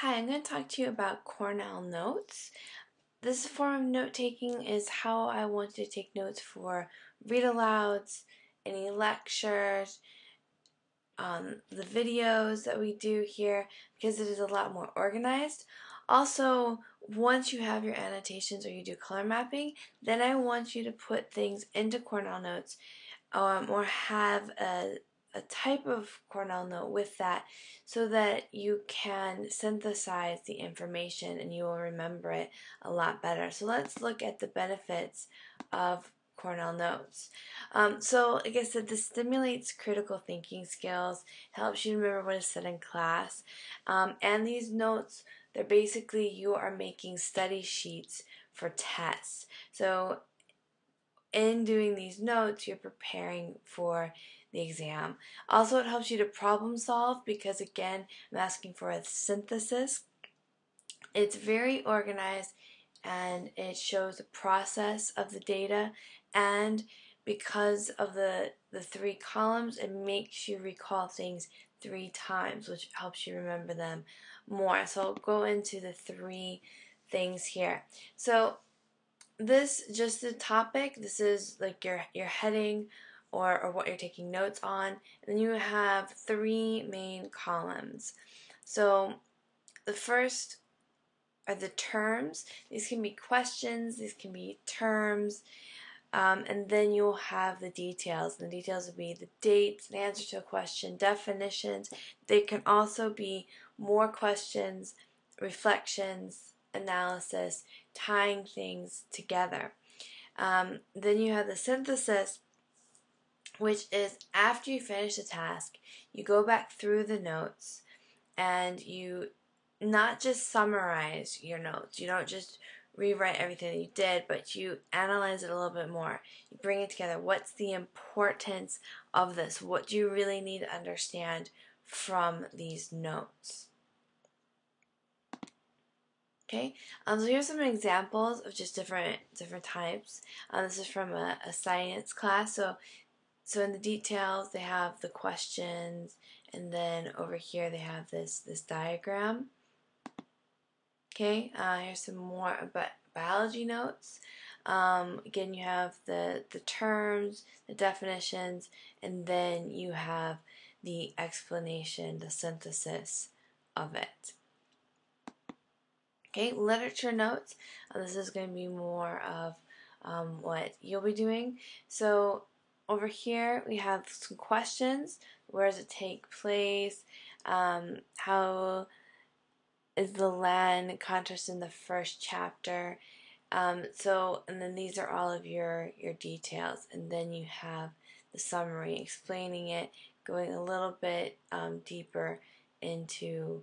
Hi, I'm going to talk to you about Cornell Notes. This form of note-taking is how I want you to take notes for read-alouds, any lectures, the videos that we do here, because it is a lot more organized. Also, once you have your annotations or you do color mapping, then I want you to put things into Cornell Notes or have a type of Cornell note with that so that you can synthesize the information and you will remember it a lot better. So let's look at the benefits of Cornell Notes. So like I said, this stimulates critical thinking skills, helps you remember what is said in class, and these notes, they're basically you are making study sheets for tests. So in doing these notes, you're preparing for the exam. Also, it helps you to problem solve because, again, I'm asking for a synthesis. It's very organized and it shows the process of the data, and because of the three columns, it makes you recall things 3 times, which helps you remember them more. So I'll go into the 3 things here. So this, just the topic, this is like your heading or what you're taking notes on, and then you have 3 main columns. So the first are the terms. These can be questions, these can be terms, and then you'll have the details. And the details will be the dates, an answer to a question, definitions. They can also be more questions, reflections, analysis, tying things together. Then you have the synthesis, which is after you finish a task, you go back through the notes and you not just summarize your notes. You don't just rewrite everything that you did, but you analyze it a little bit more. You bring it together. What's the importance of this? What do you really need to understand from these notes? Okay, so here's some examples of just different types. This is from a science class. So in the details, they have the questions, and then over here they have this diagram. Okay, here's some more about biology notes. Again, you have the terms, the definitions, and then you have the explanation, the synthesis of it. Okay, literature notes. This is going to be more of what you'll be doing. So over here we have some questions. Where does it take place? How is the land contrast in the first chapter? And then these are all of your details, and then you have the summary explaining it, going a little bit deeper into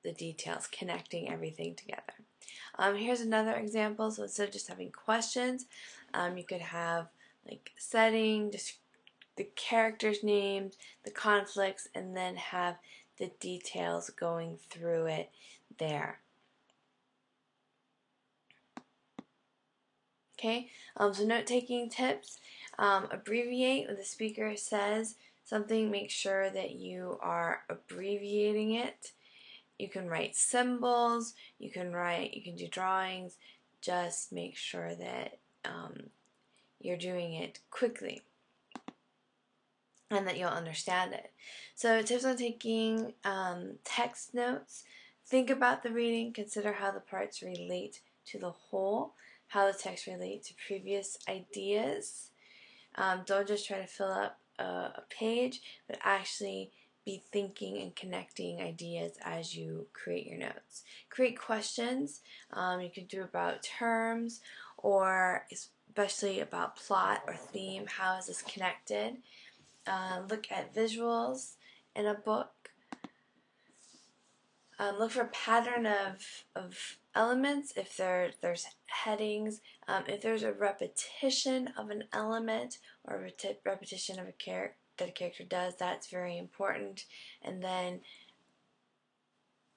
the details, connecting everything together. Here's another example. So instead of just having questions, you could have like setting, just the characters' names, the conflicts, and then have the details going through it there. Okay, so note-taking tips. Abbreviate when the speaker says something. Make sure that you are abbreviating it. You can write symbols, you can do drawings. Just make sure that you're doing it quickly and that you'll understand it. So tips on taking text notes. Think about the reading, consider how the parts relate to the whole, how the text relates to previous ideas. Don't just try to fill up a page, but actually be thinking and connecting ideas as you create your notes. Create questions. You can do about terms, or especially about plot or theme. How is this connected? Look at visuals in a book. Look for a pattern of elements, if there's headings, if there's a repetition of an element or a repetition of a character that a character does, that's very important. And then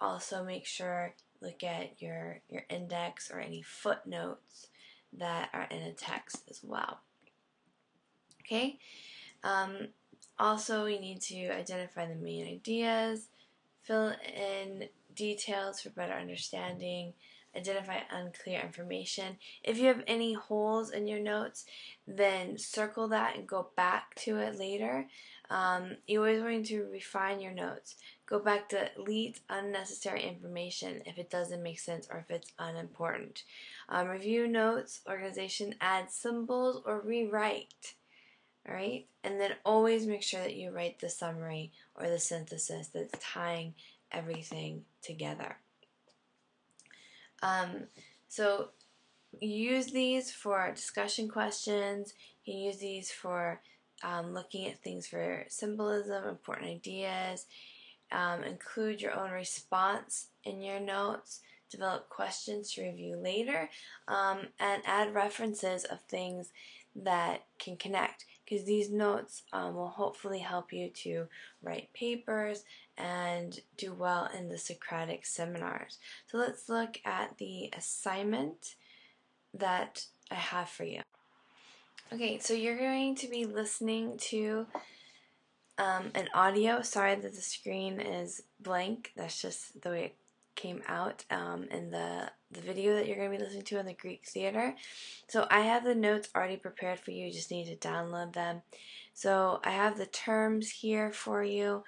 also make sure, look at your index or any footnotes that are in a text as well. Okay. Also, you need to identify the main ideas, fill in details for better understanding, identify unclear information. If you have any holes in your notes, then circle that and go back to it later. You always want to refine your notes. Go back to delete unnecessary information if it doesn't make sense or if it's unimportant. Review notes, organization, add symbols, or rewrite. Alright? And then always make sure that you write the summary or the synthesis that's tying everything together. So use these for discussion questions. You can use these for looking at things for symbolism, important ideas. Include your own response in your notes. Develop questions to review later. And add references of things that can connect, because these notes will hopefully help you to write papers and do well in the Socratic seminars. So let's look at the assignment that I have for you. Okay, so you're going to be listening to an audio. Sorry that the screen is blank. That's just the way it came out in the video that you're going to be listening to in the Greek theater. So I have the notes already prepared for you. You just need to download them. So I have the terms here for you,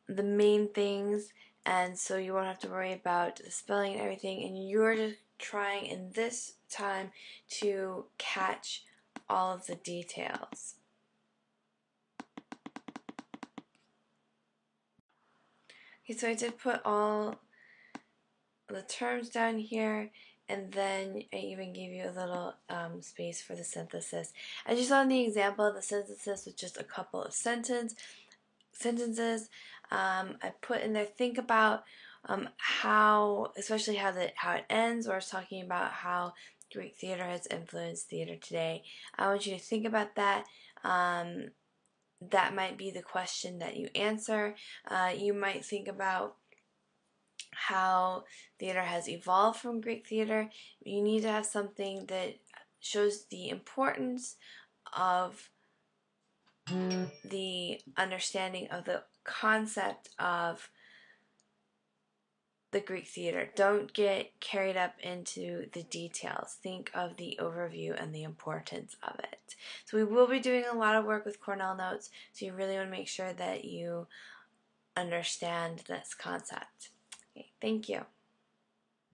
the main things, and so you won't have to worry about the spelling and everything, and you're just trying in this time to catch all of the details. Okay, so I did put all the terms down here, and then I even gave you a little space for the synthesis. As you saw in the example, the synthesis was just a couple of sentences. I put in there, think about how, especially how it ends, where it's talking about how Greek theater has influenced theater today. I want you to think about that. That might be the question that you answer. You might think about how theater has evolved from Greek theater. You need to have something that shows the importance of the understanding of the concept of the Greek theater. Don't get carried up into the details. Think of the overview and the importance of it. So we will be doing a lot of work with Cornell Notes, so you really want to make sure that you understand this concept. Okay, thank you.